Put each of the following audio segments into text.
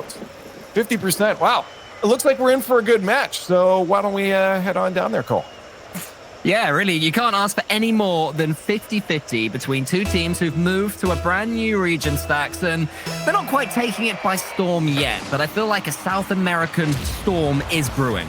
50%. Wow. It looks like we're in for a good match. So why don't we head on down there, Cole? Yeah, really, you can't ask for any more than 50-50 between two teams who've moved to a brand new region, Stacks, and they're not quite taking it by storm yet, but I feel like a South American storm is brewing.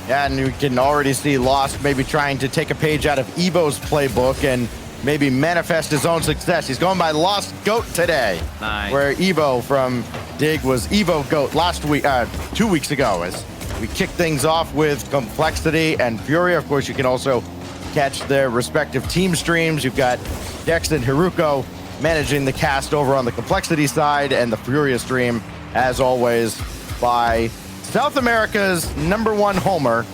Yeah, and you can already see Lost maybe trying to take a page out of Evo's playbook and maybe manifest his own success. He's going by Lost Goat today, nice. Where Evo from Dig was Evo Goat last week, 2 weeks ago, as we kick things off with Complexity and Furia. Of course, you can also catch their respective team streams. You've got Dex and Hiruko managing the cast over on the Complexity side, and the Furia stream, as always, by South America's #1 homer,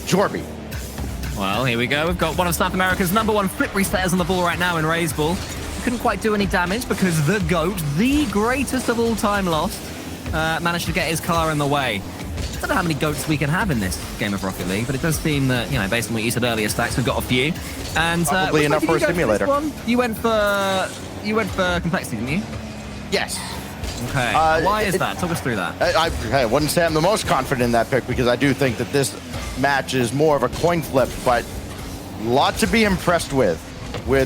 Jorby. Well, here we go. We've got one of South America's #1 flip resetters on the ball right now in Raiseball. Couldn't quite do any damage because the GOAT, the greatest of all time Lost, managed to get his car in the way. I don't know how many GOATs we can have in this game of Rocket League, but it does seem that, you know, based on what you said earlier, Stacks, we've got a few. And probably enough for a simulator. You went for Complexity, didn't you? Yes. Okay. Why is that? Talk us through that. I wouldn't say I'm the most confident in that pick, because I do think that this match is more of a coin flip, but a lot to be impressed with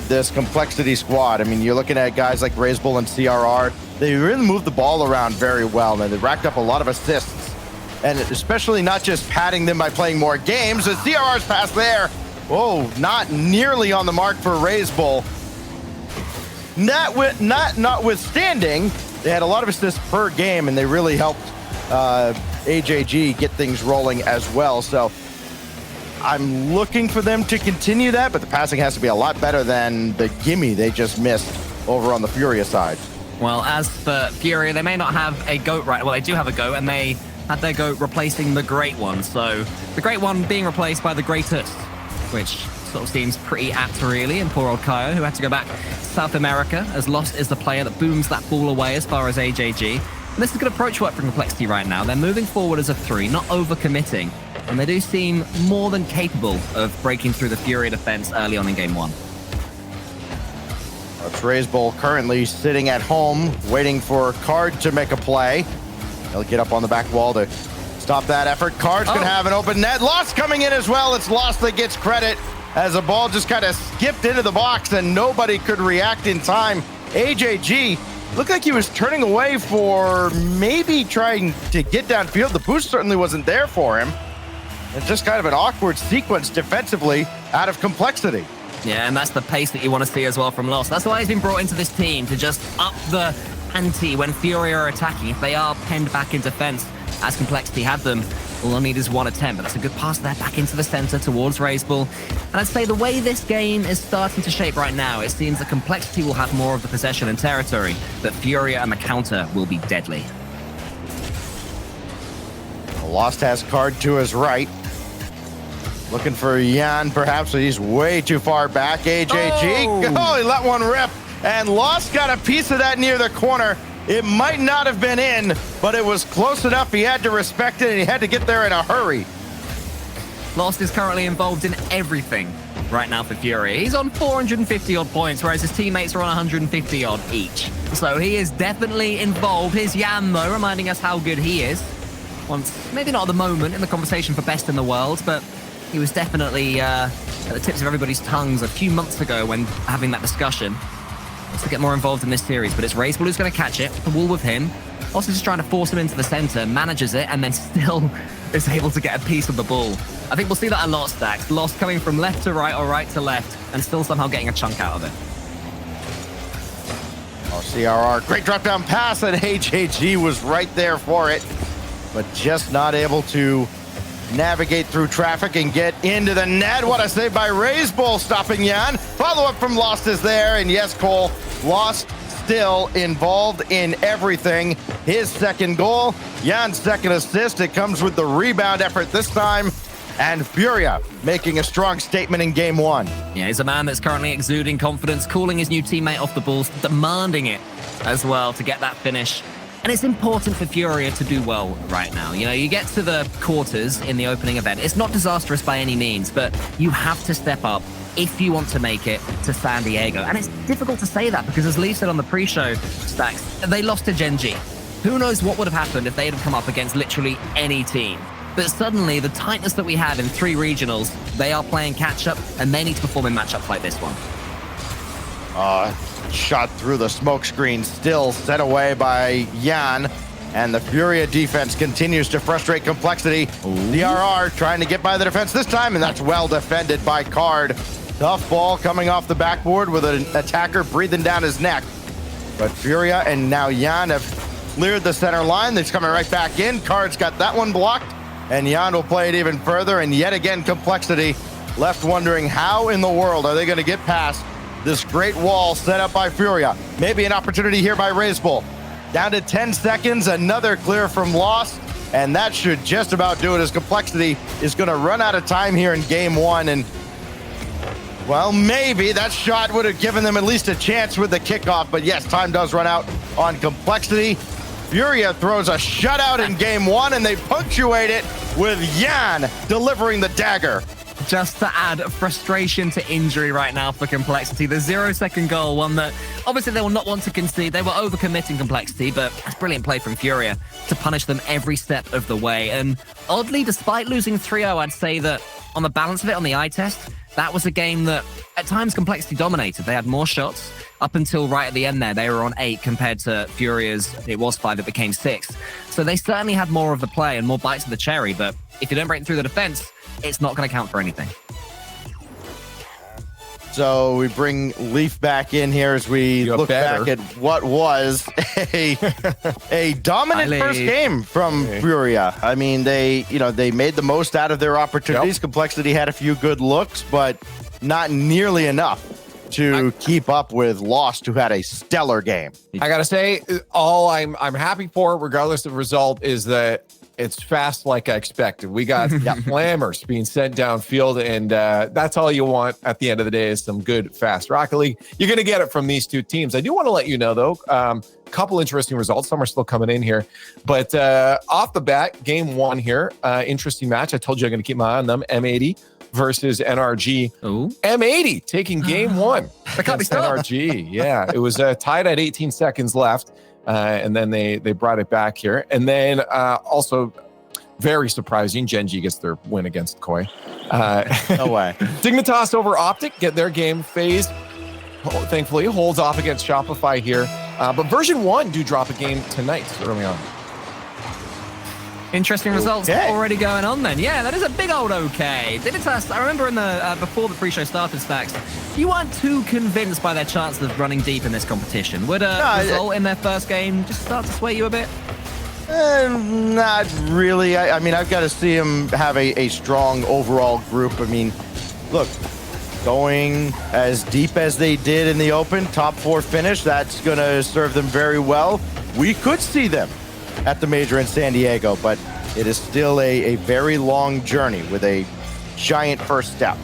this Complexity squad. I mean, you're looking at guys like Raiseball and CRR. They really moved the ball around very well, and they racked up a lot of assists. And especially not just padding them by playing more games. The CRR's pass there, oh, not nearly on the mark for Raiseball. Notwithstanding, they had a lot of assists per game, and they really helped AJG get things rolling as well. So I'm looking for them to continue that, but the passing has to be a lot better than the gimme they just missed over on the Furia side. Well, as for Furia, they may not have a GOAT right. Well, they do have a GOAT, and they had their GOAT replacing the Great One. So the Great One being replaced by the Greatest, which sort of seems pretty apt, really. And poor old Kaio, who had to go back to South America, as Lost is the player that booms that ball away as far as AJG. And this is good approach work for Complexity right now. They're moving forward as a 3, not overcommitting. And they do seem more than capable of breaking through the Furia defense early on in Game 1. It's Raiseball currently sitting at home, waiting for Card to make a play. He'll get up on the back wall to stop that effort. Card's gonna have an open net. Lost coming in as well. It's Lost that gets credit, as the ball just kind of skipped into the box and nobody could react in time. AJG looked like he was turning away for maybe trying to get downfield. The boost certainly wasn't there for him. It's just kind of an awkward sequence defensively out of Complexity. Yeah, and that's the pace that you want to see as well from Lost. That's why he's been brought into this team, to just up the ante when Furia are attacking. If they are penned back in defense, as Complexity had them, all they'll need is one attempt. But that's a good pass there back into the center towards Raiseball. And I'd say the way this game is starting to shape right now, it seems that Complexity will have more of the possession and territory, but Furia and the counter will be deadly. Lost has Card to his right. Looking for Jan, perhaps, but he's way too far back. AJG, oh, he let one rip, and Lost got a piece of that near the corner. It might not have been in, but it was close enough. He had to respect it, and he had to get there in a hurry. Lost is currently involved in everything right now for Fury. He's on 450-odd points, whereas his teammates are on 150-odd each. So he is definitely involved. Here's Jan, though, reminding us how good he is. Once, maybe not at the moment in the conversation for best in the world, but he was definitely at the tips of everybody's tongues a few months ago when having that discussion. Wants to get more involved in this series, but it's Raiseball who's going to catch it. The wall with him. Also just trying to force him into the center, manages it, and then still is able to get a piece of the ball. I think we'll see that a lot, Stacks. Lost coming from left to right or right to left, and still somehow getting a chunk out of it. Oh, CRR, great drop down pass, and AJG was right there for it, but just not able to navigate through traffic and get into the net. What a save by Raiseball, stopping Jan. Follow-up from Lost is there, and yes, Cole, Lost still involved in everything. His second goal, Jan's second assist. It comes with the rebound effort this time, and Furia making a strong statement in Game 1. Yeah, he's a man that's currently exuding confidence, calling his new teammate off the balls, demanding it as well to get that finish. And it's important for Furia to do well right now. You know, you get to the quarters in the opening event. It's not disastrous by any means, but you have to step up if you want to make it to San Diego. And it's difficult to say that because, as Lee said on the pre-show, Stacks, they lost to Gen G. Who knows what would have happened if they had come up against literally any team. But suddenly, the tightness that we had in 3 regionals, they are playing catch-up, and they need to perform in matchups like this one. Shot through the smoke screen, still set away by Jan. And the Furia defense continues to frustrate Complexity. DRR trying to get by the defense this time, and that's well defended by Card. Tough ball coming off the backboard with an attacker breathing down his neck. But Furia and now Jan have cleared the center line. They're coming right back in. Card's got that one blocked, and Jan will play it even further. And yet again, Complexity left wondering how in the world are they going to get past this great wall set up by Furia. Maybe an opportunity here by Razebull. Down to 10 seconds, another clear from Lost, and that should just about do it as Complexity is going to run out of time here in game 1. And, well, maybe that shot would have given them at least a chance with the kickoff, but yes, time does run out on Complexity. Furia throws a shutout in game 1, and they punctuate it with Jan delivering the dagger. Just to add frustration to injury right now for Complexity. The 0-second goal, one that obviously they will not want to concede. They were overcommitting Complexity, but it's brilliant play from Furia to punish them every step of the way. And oddly, despite losing 3-0, I'd say that on the balance of it, on the eye test, that was a game that at times Complexity dominated. They had more shots up until right at the end there. They were on 8 compared to Furia's, it was 5, it became 6. So they certainly had more of the play and more bites of the cherry, but if you don't break through the defense, it's not going to count for anything. So we bring Leaf back in here as we look back at what was a dominant first game from Furia. I mean, they made the most out of their opportunities. Yep. Complexity had a few good looks, but not nearly enough to keep up with Lost, who had a stellar game. I gotta say, all I'm happy for, regardless of result, is that it's fast like I expected. We got slammers being sent downfield, and that's all you want at the end of the day is some good, fast Rocket League. You're going to get it from these 2 teams. I do want to let you know, though, a couple interesting results. Some are still coming in here. But off the bat, game 1 here, interesting match. I told you I'm going to keep my eye on them. M80 versus NRG. Ooh. M80 taking game 1 against NRG. Yeah, it was tied at 18 seconds left. And then they brought it back here. And then also very surprising, Gen G gets their win against Koi. No way. Dignitas over Optic get their game. FaZe, thankfully, holds off against Shopify here. But version 1 do drop a game tonight early on. Interesting results already going on then. Yeah, that is a big old okay. Dignitas, I remember in the before the pre-show started, Stacks, you weren't too convinced by their chances of running deep in this competition. Would a result in their first game just start to sway you a bit? Not really. I mean, I've got to see them have a strong overall group. I mean, look, going as deep as they did in the Open, top 4 finish, that's going to serve them very well. We could see them at the major in San Diego, but it is still a very long journey with a giant first step.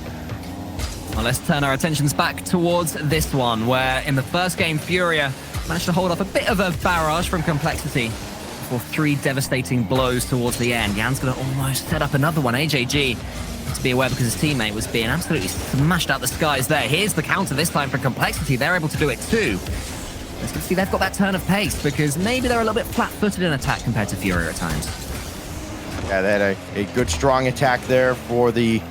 Well, let's turn our attentions back towards this one, where in the first game, Furia managed to hold off a bit of a barrage from Complexity before 3 devastating blows towards the end. Jan's going to almost set up another one. AJG, to be aware because his teammate was being absolutely smashed out the skies there. Here's the counter this time for Complexity. They're able to do it too. Let's see, they've got that turn of pace because maybe they're a little bit flat-footed in attack compared to Furia at times. Yeah, they had a good strong attack there for the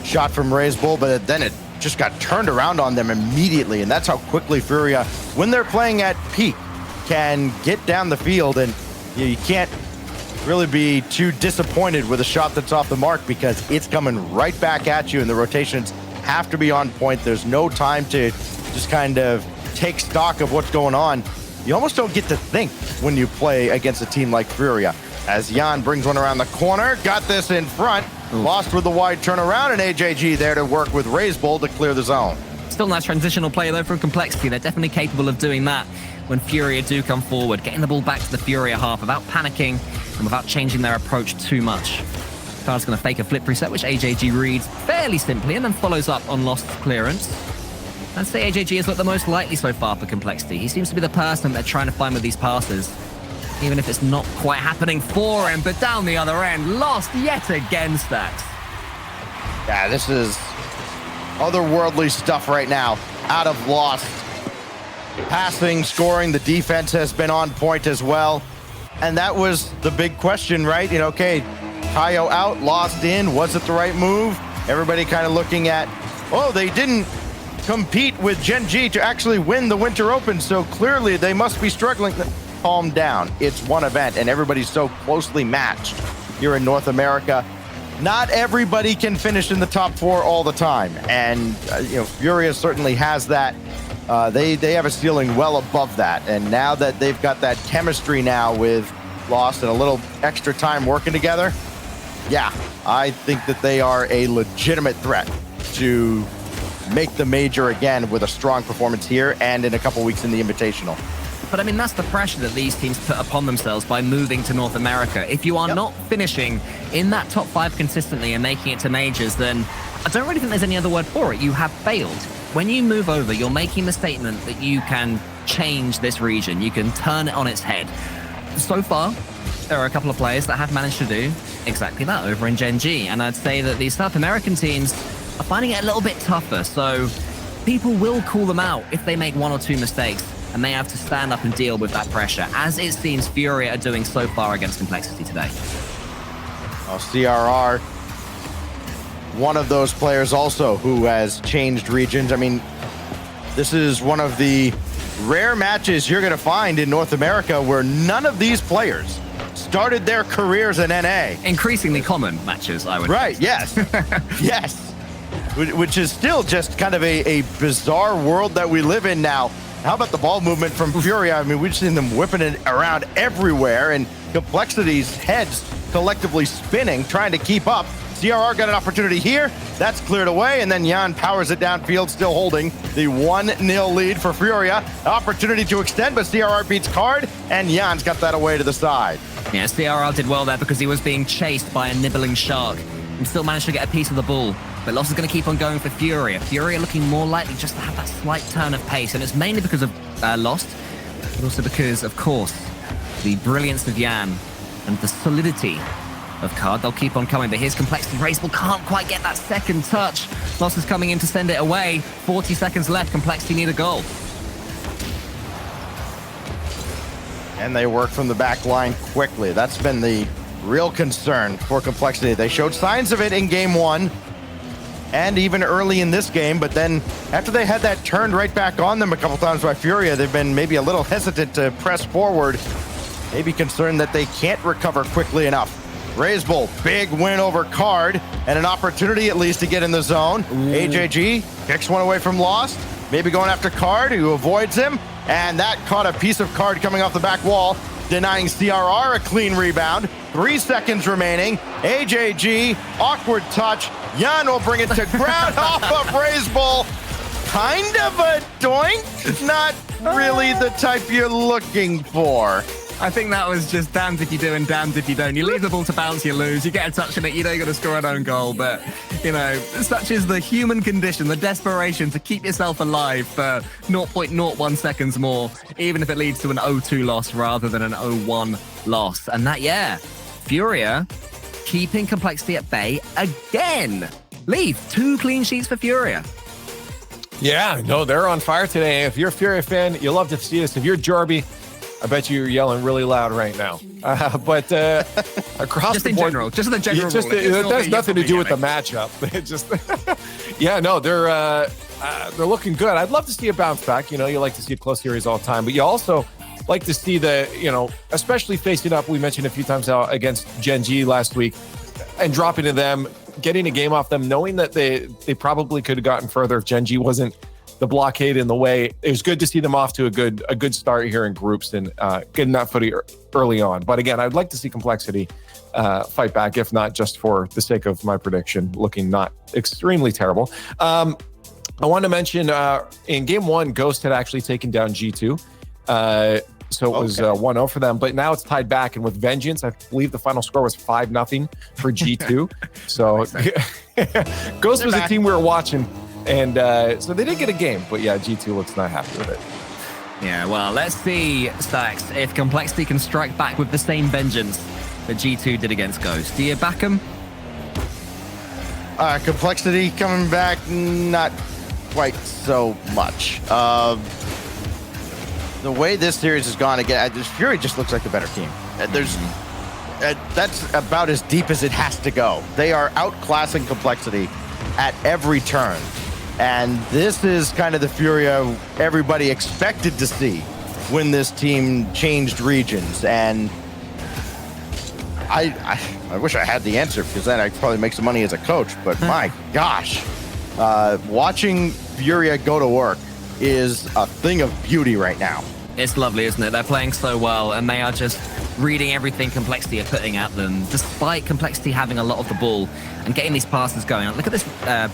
shot from Razebull, but then it just got turned around on them immediately, and that's how quickly Furia, when they're playing at peak, can get down the field, and you can't really be too disappointed with a shot that's off the mark because it's coming right back at you, and the rotations have to be on point. There's no time to just kind of take stock of what's going on. You almost don't get to think when you play against a team like Furia. As Jan brings one around the corner, got this in front, Lost with the wide turnaround, and AJG there to work with Razebull to clear the zone. Still nice transitional play though from Complexity. They're definitely capable of doing that when Furia do come forward, getting the ball back to the Furia half without panicking and without changing their approach too much. Card's going to fake a flip reset, which AJG reads fairly simply and then follows up on Lost's clearance. I'd say AJG has looked the most likely so far for Complexity. He seems to be the person they're trying to find with these passes, even if it's not quite happening for him. But down the other end, Lost yet again, Stacks. Yeah, this is otherworldly stuff right now out of Lost. Passing, scoring, the defense has been on point as well. And that was the big question, right? You know, okay, Tayo out, Lost in. Was it the right move? Everybody kind of looking at, oh, they didn't compete with Gen G to actually win the Winter Open, so clearly they must be struggling. Calm down. It's one event, and everybody's so closely matched here in North America. Not everybody can finish in the top 4 all the time, and you know, Furia certainly has that. They have a ceiling well above that, and now that they've got that chemistry now with Lost and a little extra time working together, yeah, I think that they are a legitimate threat to make the major again with a strong performance here and in a couple weeks in the Invitational. But I mean, that's the pressure that these teams put upon themselves by moving to North America. If you are not finishing in that top 5 consistently and making it to majors, then I don't really think there's any other word for it. You have failed. When you move over, you're making the statement that you can change this region. You can turn it on its head. So far, there are a couple of players that have managed to do exactly that over in Gen G. And I'd say that these South American teams are finding it a little bit tougher. So people will call them out if they make 1 or 2 mistakes, and they have to stand up and deal with that pressure, as it seems Furia are doing so far against Complexity today. Well, CRR, one of those players also who has changed regions. I mean, this is one of the rare matches you're going to find in North America where none of these players started their careers in NA. Increasingly common matches, I would Right, yes. Yes. Which is still just kind of a bizarre world that we live in now. How about the ball movement from Furia? I mean, we've seen them whipping it around everywhere, and Complexity's heads collectively spinning, trying to keep up. CRR got an opportunity here. That's cleared away, and then Jan powers it downfield, still holding the 1-0 lead for Furia. Opportunity to extend, but CRR beats Card, and Jan's got that away to the side. Yeah, CRR did well there because he was being chased by a nibbling shark and still managed to get a piece of the ball. But Lost is going to keep on going for Furia. Furia looking more likely just to have that slight turn of pace, and it's mainly because of Lost, but also because, of course, the brilliance of Jan and the solidity of Card. They'll keep on coming, but here's Complexity. Raceball can't quite get that second touch. Lost is coming in to send it away. 40 seconds left. Complexity need a goal. And they work from the back line quickly. That's been the real concern for Complexity. They showed signs of it in game 1 and even early in this game, but then after they had that turned right back on them a couple times by Furia, they've been maybe a little hesitant to press forward, maybe concerned that they can't recover quickly enough. Raceball, big win over Card, and an opportunity at least to get in the zone. AJG kicks one away from Lost, maybe going after Card, who avoids him, and that caught a piece of Card coming off the back wall, denying CRR a clean rebound. 3 seconds remaining. AJG, awkward touch. Jan will bring it to ground off of Raceball. Kind of a doink, not really the type you're looking for. I think that was just damned if you do and damned if you don't. You leave the ball to bounce, you lose. You get a touch in it, you know you're going to score an own goal. But, you know, such is the human condition, the desperation to keep yourself alive for 0.01 seconds more, even if it leads to an 0-2 loss rather than an 0-1 loss. And that, yeah, Furia keeping Complexity at bay again. Leave 2 clean sheets for Furia. Yeah, no, they're on fire today. If you're a Furia fan, you'll love to see this. If you're Jorby, I bet you're yelling really loud right now. But across just the in board, general, just in the general just, rule, it has nothing to do with the matchup. It just, yeah, no, they're looking good. I'd love to see a bounce back. You know, you like to see a close series all the time, but you also like to see the, you know, especially facing up. We mentioned a few times how against Gen G last week, and dropping to them, getting a game off them, knowing that they probably could have gotten further if Gen G wasn't the blockade in the way. It was good to see them off to a good start here in groups and getting that footy early on. But again, I'd like to see Complexity fight back, if not just for the sake of my prediction, looking not extremely terrible. I want to mention in game 1, Ghost had actually taken down G2. So it was 1-0 for them, but now it's tied back, and with Vengeance, I believe the final score was 5-0 for G2. So Ghost was a team we were watching, and so they did get a game, but yeah, G2 looks not happy with it. Yeah, well, let's see, Stacks, if Complexity can strike back with the same vengeance that G2 did against Ghost. Do you back him? Complexity coming back, not quite so much. The way this series has gone again, Fury just looks like the better team. That's about as deep as it has to go. They are outclassing Complexity at every turn. And this is kind of the Furia everybody expected to see when this team changed regions. And I wish I had the answer, because then I'd probably make some money as a coach. But my gosh, watching Furia go to work is a thing of beauty right now. It's lovely, isn't it? They're playing so well, and they are just reading everything Complexity are putting at them, despite Complexity having a lot of the ball and getting these passes going. Look at this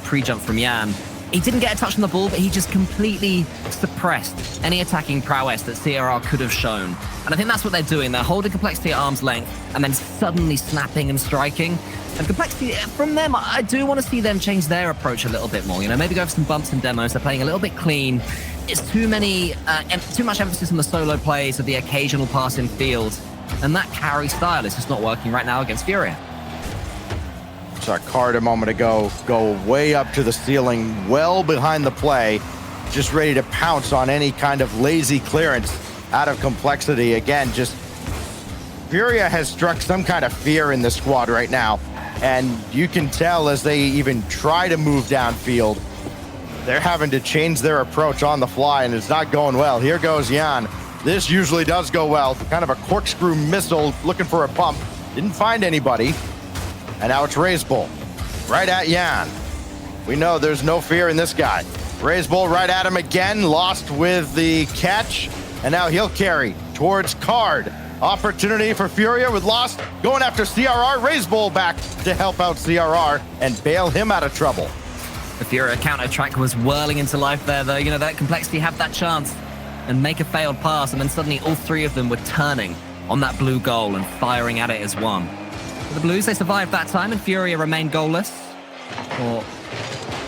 pre-jump from Jan. He didn't get a touch on the ball, but he just completely suppressed any attacking prowess that CRR could have shown. And I think that's what they're doing. They're holding Complexity at arm's length and then suddenly snapping and striking. And Complexity, from them, I do want to see them change their approach a little bit more. You know, maybe go for some bumps and demos. They're playing a little bit clean. It's too much emphasis on the solo plays of the occasional pass in field. And that carry style is just not working right now against Furia. Saw Card a moment ago go way up to the ceiling, well behind the play, just ready to pounce on any kind of lazy clearance out of Complexity. Again, just Furia has struck some kind of fear in this squad right now, and you can tell as they even try to move downfield, they're having to change their approach on the fly, and it's not going well. Here goes Jan. This usually does go well. Kind of a corkscrew missile looking for a pump. Didn't find anybody. And now it's Razebull, right at Jan. We know there's no fear in this guy. Razebull right at him again, lost with the catch, and now he'll carry towards Card. Opportunity for Furia with Lost going after CRR. Razebull back to help out CRR and bail him out of trouble. The Furia counter-attack was whirling into life there, though. You know, that Complexity had that chance and make a failed pass, and then suddenly all three of them were turning on that blue goal and firing at it as one. The Blues, they survived that time, and Furia remained goalless, or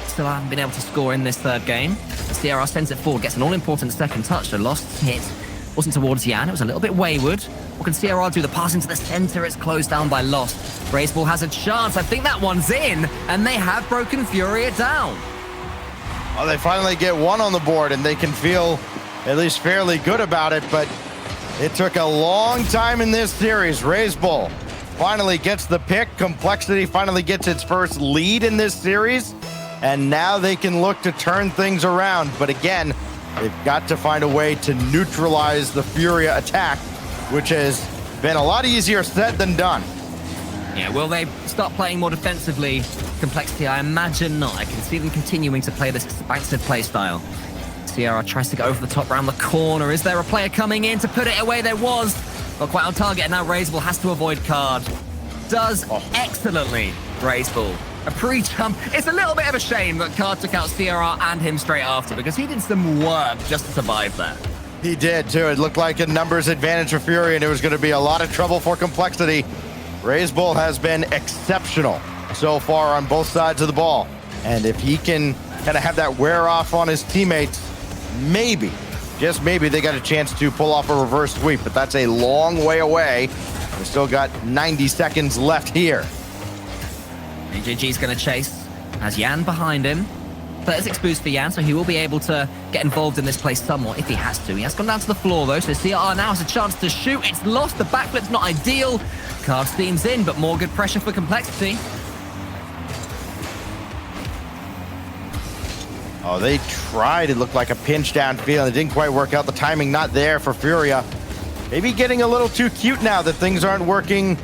still haven't been able to score in this third game. CRR sends it forward, gets an all-important second touch. The Lost hit wasn't towards Jan, it was a little bit wayward. What can CRR do? The pass into the center, it's closed down by Lost. Razebull has a chance, I think that one's in, and they have broken Furia down. Well, they finally get one on the board, and they can feel at least fairly good about it, but it took a long time in this series. Razebull finally gets the pick. Complexity finally gets its first lead in this series, and now they can look to turn things around. But again, they've got to find a way to neutralize the Furia attack, which has been a lot easier said than done. Yeah, will they start playing more defensively? Complexity, I imagine not. I can see them continuing to play this expansive play style. Sierra tries to go over the top round the corner. Is there a player coming in to put it away? There was. Not quite on target, and now Razebull has to avoid Card. Does excellently, Razebull. A pre-jump. It's a little bit of a shame that Card took out CRR and him straight after, because he did some work just to survive there. He did, too. It looked like a numbers advantage for Fury, and it was going to be a lot of trouble for Complexity. Razebull has been exceptional so far on both sides of the ball. And if he can kind of have that wear off on his teammates, maybe, just maybe, they got a chance to pull off a reverse sweep, but that's a long way away. We've still got 90 seconds left here. AJG's going to chase. Has Jan behind him. 36 boost for Jan, so he will be able to get involved in this play somewhat if he has to. He has gone down to the floor, though, so CR now has a chance to shoot. It's lost. The backflip's not ideal. Card steams in, but more good pressure for Complexity. Oh, they tried. It looked like a pinch downfield. It didn't quite work out. The timing not there for Furia. Maybe getting a little too cute now that things aren't working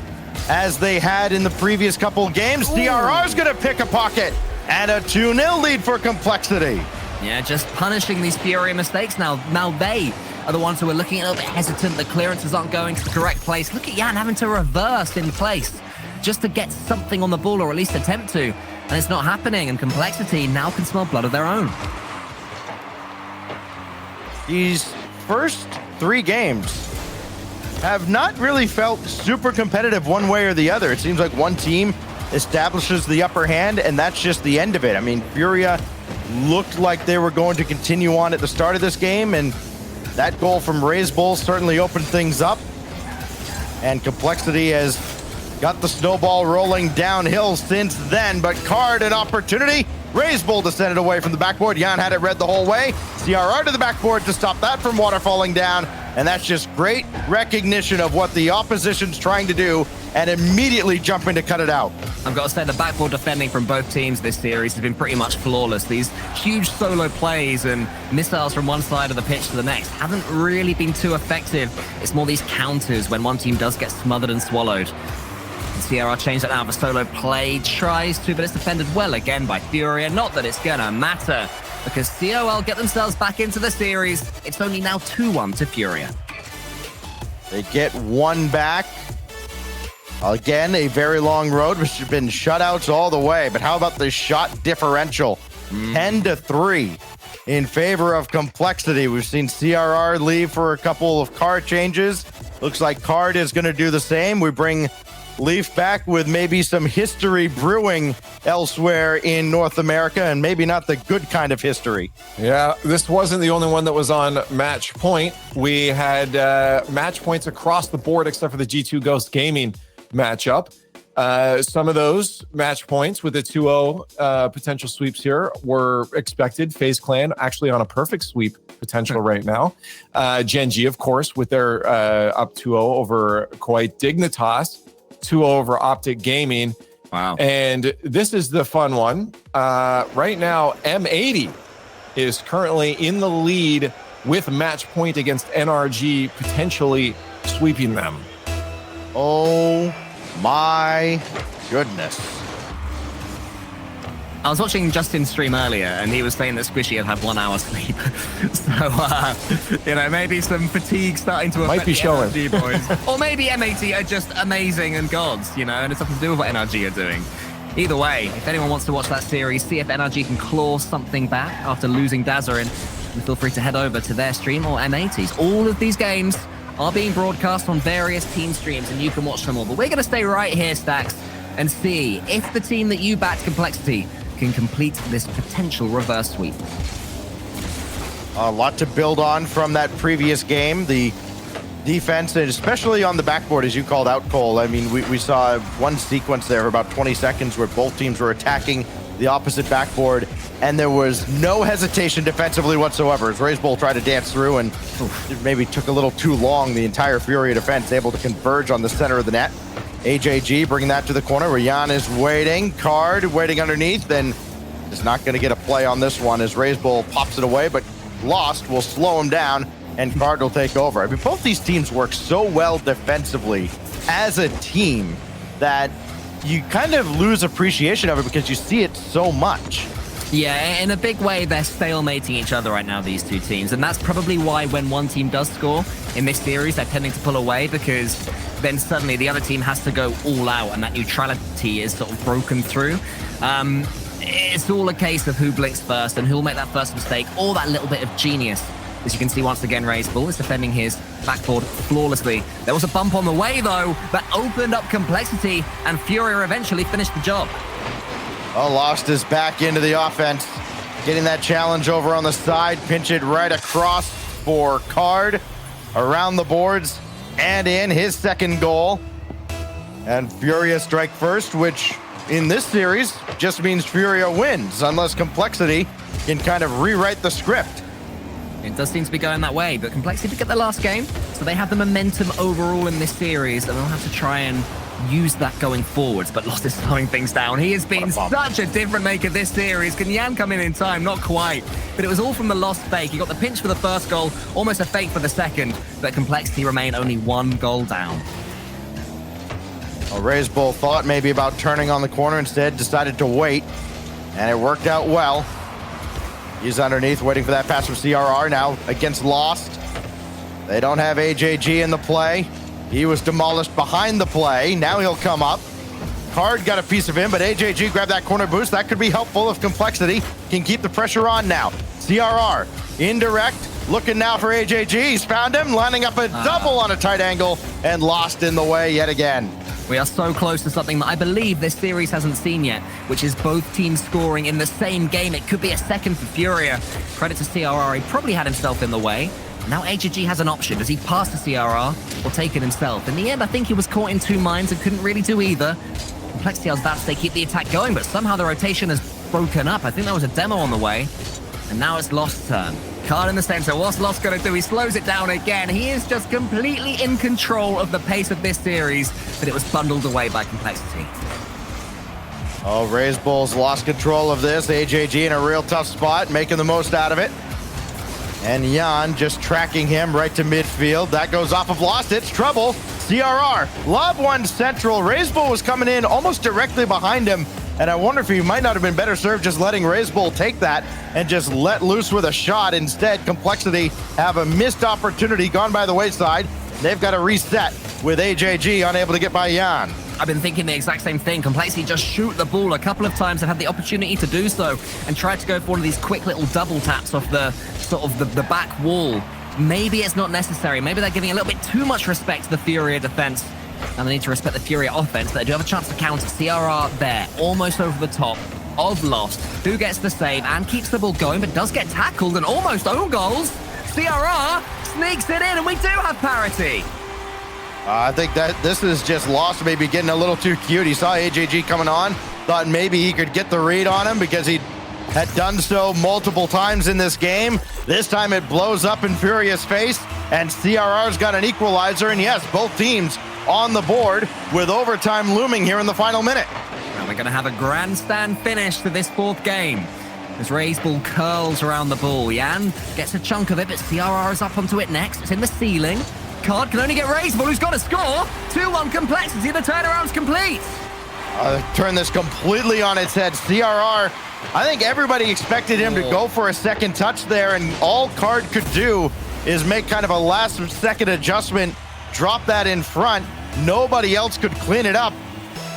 as they had in the previous couple games. DRR's going to pick a pocket. And a 2-0 lead for Complexity. Yeah, just punishing these Furia mistakes now. Now they are the ones who are looking a little bit hesitant. The clearances aren't going to the correct place. Look at Jan having to reverse in place just to get something on the ball, or at least attempt to. And it's not happening, and Complexity now can smell blood of their own. These first 3 games have not really felt super competitive one way or the other. It seems like one team establishes the upper hand, and that's just the end of it. I mean, Furia looked like they were going to continue on at the start of this game, and that goal from Razebull certainly opened things up. And Complexity has got the snowball rolling downhill since then, but Card an opportunity. Razebull to send it away from the backboard. Jan had it read the whole way. CRR to the backboard to stop that from waterfalling down. And that's just great recognition of what the opposition's trying to do and immediately jumping to cut it out. I've got to say, the backboard defending from both teams this series has been pretty much flawless. These huge solo plays and missiles from one side of the pitch to the next haven't really been too effective. It's more these counters when one team does get smothered and swallowed. CRR changed that now. The solo play tries to, but it's defended well again by Furia. Not that it's gonna matter, because COL get themselves back into the series. It's only now 2-1 to Furia. They get one back. Again, a very long road, which has been shutouts all the way. But how about the shot differential? 10-3 in favor of Complexity. We've seen CRR leave for a couple of card changes. Looks like Card is going to do the same. We bring Leaf back with maybe some history brewing elsewhere in North America, and maybe not the good kind of history. Yeah, this wasn't the only one that was on match point. We had match points across the board except for the G2 Ghost Gaming matchup. Some of those match points with the 2-0 potential sweeps here were expected. FaZe Clan actually on a perfect sweep potential right now. Gen G, of course, with their up 2-0 over Kuwait Dignitas, 2-0 over Optic Gaming. Wow. And this is the fun one. Right now, M80 is currently in the lead with match point against NRG, potentially sweeping them. Oh my goodness. I was watching Justin's stream earlier, and he was saying that Squishy had had 1 hour sleep. So, maybe some fatigue starting to Might affect be the showing. NRG boys. Or maybe M80 are just amazing and gods, and it's nothing to do with what NRG are doing. Either way, if anyone wants to watch that series, see if NRG can claw something back after losing Dazarin, then feel free to head over to their stream or M80's. All of these games are being broadcast on various team streams, and you can watch them all. But we're going to stay right here, Stacks, and see if the team that you backed, Complexity, can complete this potential reverse sweep. A lot to build on from that previous game. The defense, and especially on the backboard, as you called out, Cole. I mean, we saw one sequence there for about 20 seconds where both teams were attacking the opposite backboard, and there was no hesitation defensively whatsoever as RazeBull tried to dance through, and it maybe took a little too long. The entire Furia defense able to converge on the center of the net. AJG bringing that to the corner where Jan is waiting. Card waiting underneath, then is not going to get a play on this one as RazeBull pops it away, but Lost will slow him down, and Card will take over. I mean, both these teams work so well defensively as a team that you kind of lose appreciation of it because you see it so much. Yeah, in a big way, they're stalemating each other right now, these two teams. And that's probably why when one team does score in this series, they're tending to pull away, because then suddenly the other team has to go all out, and that neutrality is sort of broken through. It's all a case of who blinks first and who'll make that first mistake, or that little bit of genius. As you can see, once again, RazeBull is defending his backboard flawlessly. There was a bump on the way, though, that opened up Complexity, and Furia eventually finished the job. Oh, Lost is back into the offense, getting that challenge over on the side, pinch it right across for Card, around the boards, and in his second goal. And Furia strike first, which in this series just means Furia wins, unless Complexity can kind of rewrite the script. It does seem to be going that way, but Complexity did get the last game, so they have the momentum overall in this series, and they'll have to try and use that going forwards. But Lost is slowing things down. He has been such a different maker this series. Can Yan come in time? Not quite. But it was all from the Lost fake. He got the pinch for the first goal, almost a fake for the second, but Complexity remain only 1 goal down. Well, RazeBull thought maybe about turning on the corner, instead decided to wait, and it worked out well. He's underneath, waiting for that pass from CRR now against Lost. They don't have AJG in the play. He was demolished behind the play. Now he'll come up. Card got a piece of him, but AJG grabbed that corner boost. That could be helpful if Complexity can keep the pressure on now. CRR, indirect, looking now for AJG. He's found him, lining up a double on a tight angle, and Lost in the way yet again. We are so close to something that I believe this series hasn't seen yet, which is both teams scoring in the same game. It could be a second for Furia. Credit to CRR, he probably had himself in the way. Now AJG has an option. Does he pass to CRR or take it himself? In the end, I think he was caught in two minds and couldn't really do either. Complexity, I was about to say, keep the attack going, but somehow the rotation has broken up. I think there was a demo on the way, and now it's Lost's turn. Card in the center. What's Lost going to do? He slows it down again. He is just completely in control of the pace of this series, but it was bundled away by Complexity. Oh, Raise Bull's lost control of this. AJG in a real tough spot, making the most out of it. And Jan just tracking him right to midfield. That goes off of Lost. It's trouble. CRR, Lob 1 central. Raise Bull was coming in almost directly behind him. And I wonder if he might not have been better served just letting Raise Bull take that and just let loose with a shot. Instead, Complexity have a missed opportunity gone by the wayside. They've got to reset with AJG unable to get by Jan. I've been thinking the exact same thing. Complexity just shoot the ball a couple of times. They've had the opportunity to do so and tried to go for one of these quick little double taps off the sort of the back wall. Maybe it's not necessary. Maybe they're giving a little bit too much respect to the Furia defense. And they need to respect the Furia offense. They do have a chance to counter. CRR there, almost over the top of Lost, who gets the save and keeps the ball going, but does get tackled and almost own goals. CRR sneaks it in, and we do have parity. I think that this is just Lost maybe getting a little too cute. He saw AJG coming on, thought maybe he could get the read on him because he had done so multiple times in this game. This time it blows up in Furia's face, and CRR's got an equalizer, and yes, both teams on the board with overtime looming here in the final minute. And we're going to have a grandstand finish to this fourth game. As Raise Bull curls around the ball. Jan gets a chunk of it, but CRR is up onto it next. It's in the ceiling. Card can only get Raise Bull, who's got to score. 2-1 Complexity. The turnaround's complete. Turn this completely on its head. CRR, I think everybody expected him to go for a second touch there, and all Card could do is make kind of a last-second adjustment, drop that in front. Nobody else could clean it up.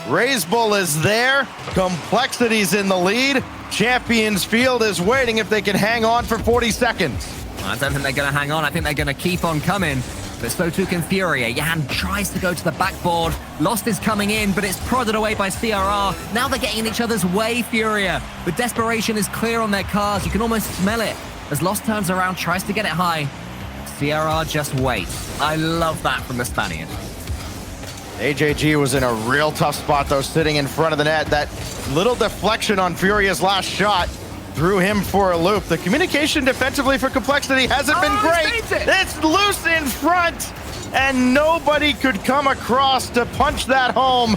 Raise Bull is there. Complexity's in the lead. Champions Field is waiting if they can hang on for 40 seconds. I don't think they're going to hang on. I think they're going to keep on coming. But so too can Furia. Jan tries to go to the backboard. Lost is coming in, but it's prodded away by CRR. Now they're getting in each other's way, Furia. The desperation is clear on their cars. You can almost smell it. As Lost turns around, tries to get it high. CRR just waits. I love that from the Spaniard. AJG was in a real tough spot, though, sitting in front of the net. That little deflection on Furia's last shot threw him for a loop. The communication defensively for Complexity hasn't been great. It's loose in front, and nobody could come across to punch that home.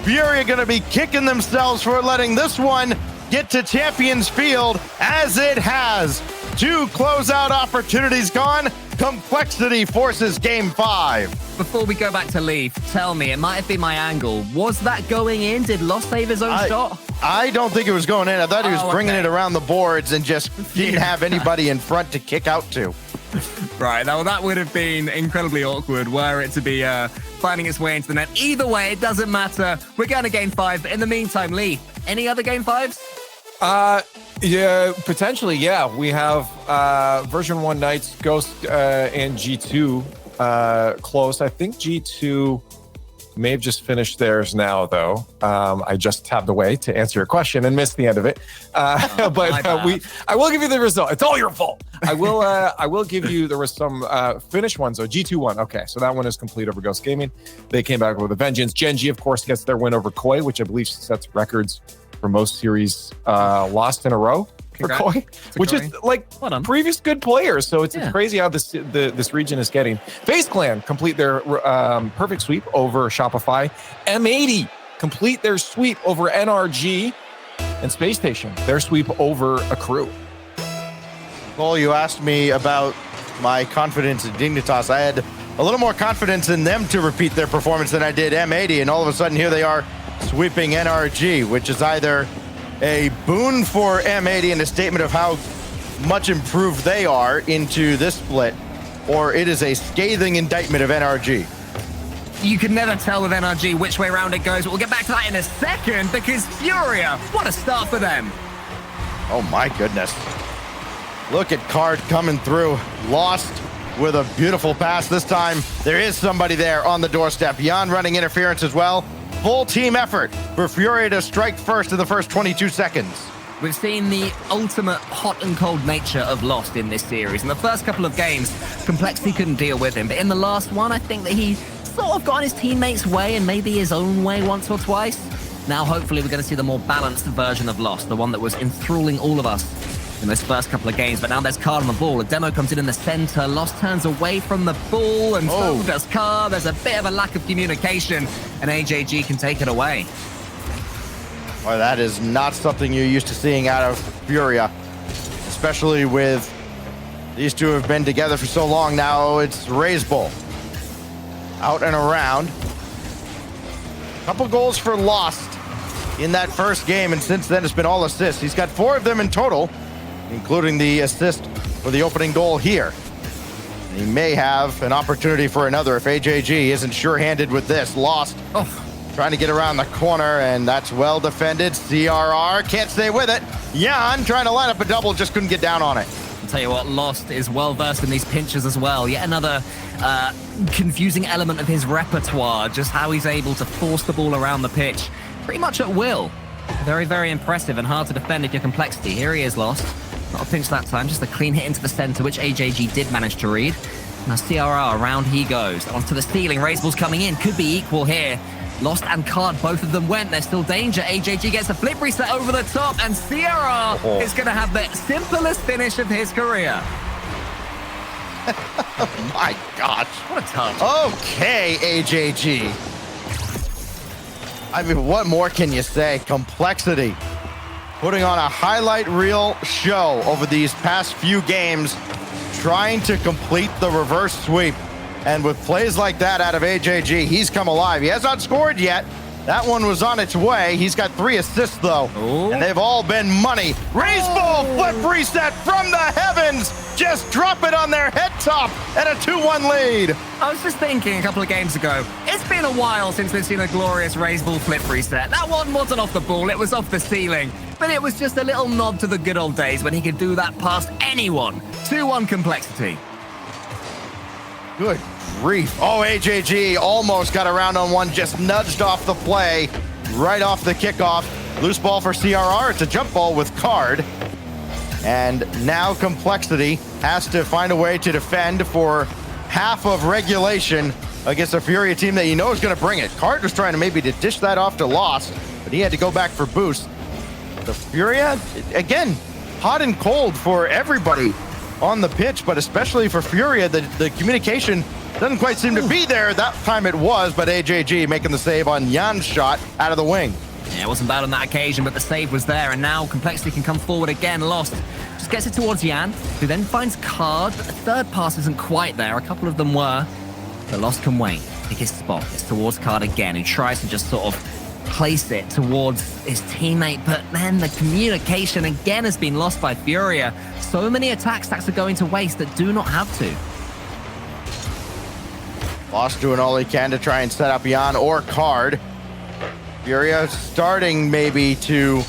Furia going to be kicking themselves for letting this one get to Champions Field, as it has. 2 closeout opportunities gone. Complexity forces Game 5. Before we go back to Leaf, tell me, it might have been my angle. Was that going in? Did Lost save his own shot? I don't think it was going in. I thought he was bringing it around the boards and just didn't have anybody in front to kick out to. Right, now that would have been incredibly awkward were it to be finding its way into the net. Either way, it doesn't matter. We're going to Game 5. But in the meantime, Leaf, any other Game 5s? Yeah, potentially, yeah. We have version 1 Knights, Ghost, and G2 close. I think G2 may have just finished theirs now, though. I just tabbed away to answer your question and missed the end of it. But I will give you the result. It's all your fault. I will give you, there was some finished ones. So G2 won. Okay, so that one is complete over Ghost Gaming. They came back with a vengeance. Gen G, of course, gets their win over KOI, which I believe sets records for most series lost in a row for KOI, which is like previous good players. So it's crazy how this region is getting. FaZe Clan complete their perfect sweep over Shopify. M80 complete their sweep over NRG, and Space Station their sweep over Accrue. Cole, you asked me about my confidence in Dignitas. I had a little more confidence in them to repeat their performance than I did M80, and all of a sudden here they are sweeping NRG, which is either a boon for M80 and a statement of how much improved they are into this split, or it is a scathing indictment of NRG. You can never tell with NRG which way around it goes, but we'll get back to that in a second, because Furia, what a start for them. Oh my goodness. Look at Card coming through. Lost with a beautiful pass this time. There is somebody there on the doorstep. Jan running interference as well. Full team effort for Furia to strike first in the first 22 seconds. We've seen the ultimate hot and cold nature of Lost in this series. In the first couple of games, Complexity couldn't deal with him. But in the last one, I think that he sort of got in his teammates' way and maybe his own way once or twice. Now, hopefully, we're going to see the more balanced version of Lost, the one that was enthralling all of us in those first couple of games, but now there's Card on the ball. A demo comes in the center. Lost turns away from the ball, and so does Card. There's a bit of a lack of communication, and AJG can take it away. Well, that is not something you're used to seeing out of Furia, especially with these two have been together for so long now. It's Raise Bull out and around. Couple goals for Lost in that first game, and since then it's been all assists. He's got 4 of them in total, including the assist for the opening goal here. And he may have an opportunity for another if AJG isn't sure-handed with this. Lost trying to get around the corner, and that's well defended. CRR can't stay with it. Jan trying to line up a double, just couldn't get down on it. I'll tell you what, Lost is well versed in these pinches as well. Yet another confusing element of his repertoire, just how he's able to force the ball around the pitch pretty much at will. Very, very impressive and hard to defend if you're Complexity. Here he is, Lost. Not a pinch that time, just a clean hit into the center, which AJG did manage to read. Now CRR, around he goes. Onto the ceiling, Raiseball's coming in, could be equal here. Lost and Card, both of them went. There's still danger. AJG gets a flip reset over the top, and CRR is going to have the simplest finish of his career. Oh my gosh. What a touch. Okay, AJG. I mean, what more can you say? Complexity putting on a highlight reel show over these past few games, trying to complete the reverse sweep. And with plays like that out of AJG, he's come alive. He has not scored yet. That one was on its way. He's got 3 assists, though, and they've all been money. Raise Bull flip reset from the heavens. Just drop it on their head top and a 2-1 lead. I was just thinking a couple of games ago, it's been a while since we've seen a glorious Raise Bull flip reset. That one wasn't off the ball, it was off the ceiling. But it was just a little nod to the good old days when he could do that past anyone. 2-1 Complexity. Good grief. Oh, AJG almost got around on one, just nudged off the play, right off the kickoff. Loose ball for CRR. It's a jump ball with Card. And now Complexity has to find a way to defend for half of regulation against a Furia team that you know is going to bring it. Card was trying to maybe to dish that off to Lost, but he had to go back for boost. The Furia, again, hot and cold for everybody on the pitch, but especially for Furia, the communication doesn't quite seem to be there. That time it was, but AJG making the save on Jan's shot out of the wing. Yeah, it wasn't bad on that occasion, but the save was there, and now Complexity can come forward again. Lost just gets it towards Jan, who then finds Card, but the third pass isn't quite there. A couple of them were, but Lost can wait. Pick his spot. It's towards Card again, who tries to just sort of place it towards his teammate, but then the communication again has been lost by Furia. So many attack stacks are going to waste that do not have to. Lost doing all he can to try and set up Jan or Card. Furia starting maybe to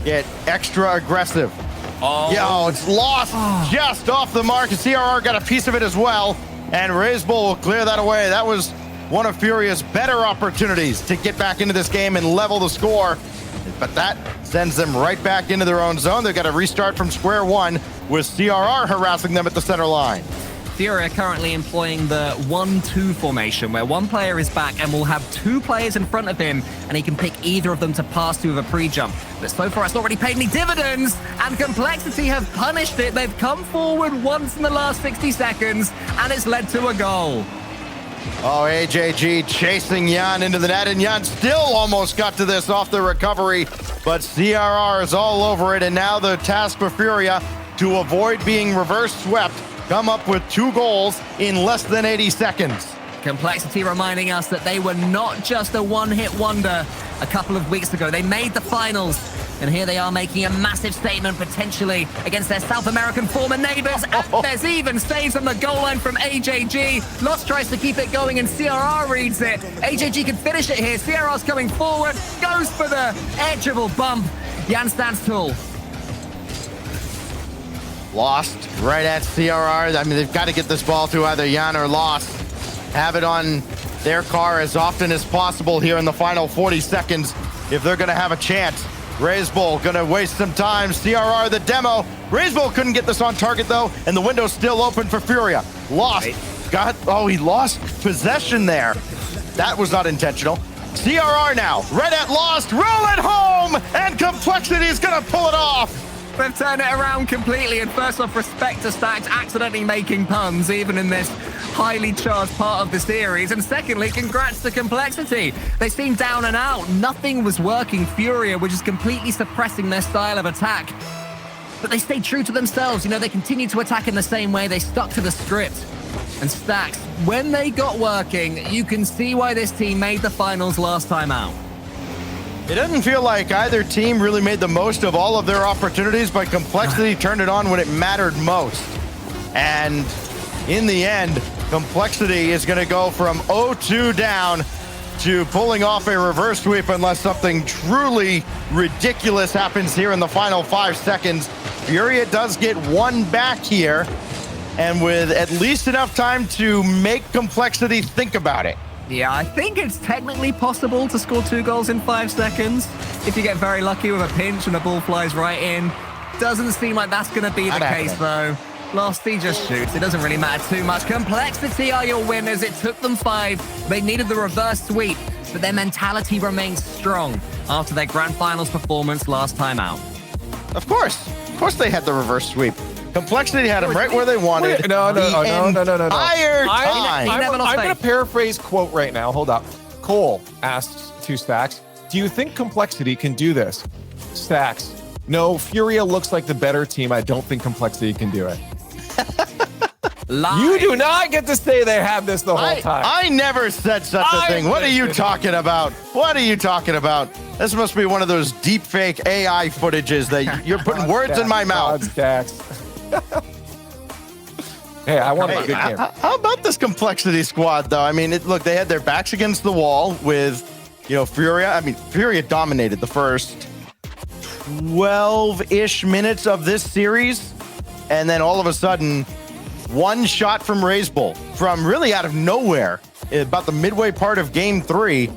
get extra aggressive. Yo, it's Lost just off the mark, and CRR got a piece of it as well, and Raise Bull will clear that away. That was one of Furia's better opportunities to get back into this game and level the score, but that sends them right back into their own zone. They've got to restart from square one with CRR harassing them at the center line. Furia currently employing the 1-2 formation, where one player is back and will have 2 players in front of him, and he can pick either of them to pass to with a pre-jump. But so far, it's not really paid any dividends, and Complexity have punished it. They've come forward once in the last 60 seconds, and it's led to a goal. Oh, AJG chasing Jan into the net, and Jan still almost got to this off the recovery, but CRR is all over it, and now the task for Furia to avoid being reverse swept, come up with 2 goals in less than 80 seconds. Complexity reminding us that they were not just a one-hit wonder a couple of weeks ago. They made the finals, and here they are making a massive statement potentially against their South American former neighbors. And there's even saves on the goal line from AJG. Lost tries to keep it going, and CRR reads it. AJG can finish it here. CRR's coming forward, goes for the air dribble bump. Jan stands tall. Lost right at CRR. I mean, they've got to get this ball to either Jan or Lost. Have it on their car as often as possible here in the final 40 seconds if they're going to have a chance. Raise Bull going to waste some time. CRR the demo. Raise Bull couldn't get this on target, though, and the window's still open for Furia. Lost. He lost possession there. That was not intentional. CRR now, right at Lost. Roll it home, and Complexity is going to pull it off. They've turned it around completely, and first off, respect to Stacks accidentally making puns, even in this highly charged part of the series. And secondly, congrats to Complexity. They seemed down and out. Nothing was working. Furia were just completely suppressing their style of attack. But they stayed true to themselves. You know, they continued to attack in the same way. They stuck to the script. And Stacks, when they got working, you can see why this team made the finals last time out. It doesn't feel like either team really made the most of all of their opportunities, but Complexity turned it on when it mattered most. And in the end, Complexity is going to go from 0-2 down to pulling off a reverse sweep unless something truly ridiculous happens here in the final 5 seconds. Furia does get one back here, and with at least enough time to make Complexity think about it. Yeah, I think it's technically possible to score 2 goals in 5 seconds if you get very lucky with a pinch and the ball flies right in. Doesn't seem like that's going to be the case, though. Losty just shoots. It doesn't really matter too much. Complexity are your winners. It took them 5. They needed the reverse sweep, but their mentality remains strong after their grand finals performance last time out. Of course they had the reverse sweep. Complexity had them right where they wanted. No. Entire time. I'm going to paraphrase quote right now. Hold up. Cole asks to Stacks, do you think Complexity can do this? Stacks, no, Furia looks like the better team. I don't think Complexity can do it. You do not get to say they have this the whole time. I never said such a thing. What are you talking about? What are you talking about? This must be one of those deep fake AI footages that you're putting words in my mouth. Stacks. Hey, I want a good game. How about this Complexity squad, though? I mean, look, they had their backs against the wall with, Furia. I mean, Furia dominated the first 12-ish minutes of this series, and then all of a sudden, one shot from Razebull from really out of nowhere, about the midway part of Game 3,